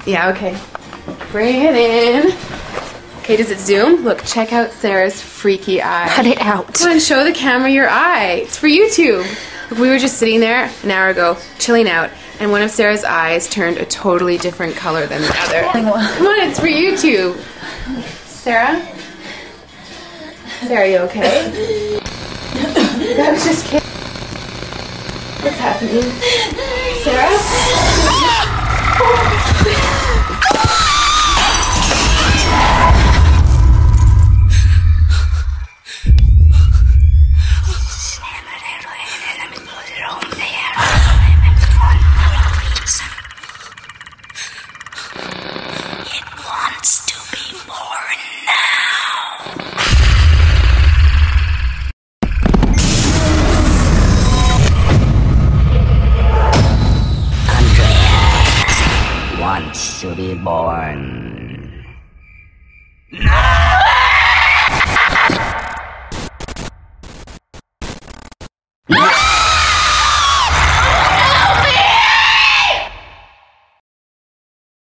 Yeah, okay. Bring it in. Okay, does it zoom? Look, check out Sarah's freaky eye. Cut it out. Come on, show the camera your eye. It's for YouTube. Look, we were just sitting there an hour ago, chilling out, and one of Sarah's eyes turned a totally different color than the other. Come on, it's for YouTube. Sarah? Sarah, are you okay? That was just kidding. What's happening? Sarah? Wants to be born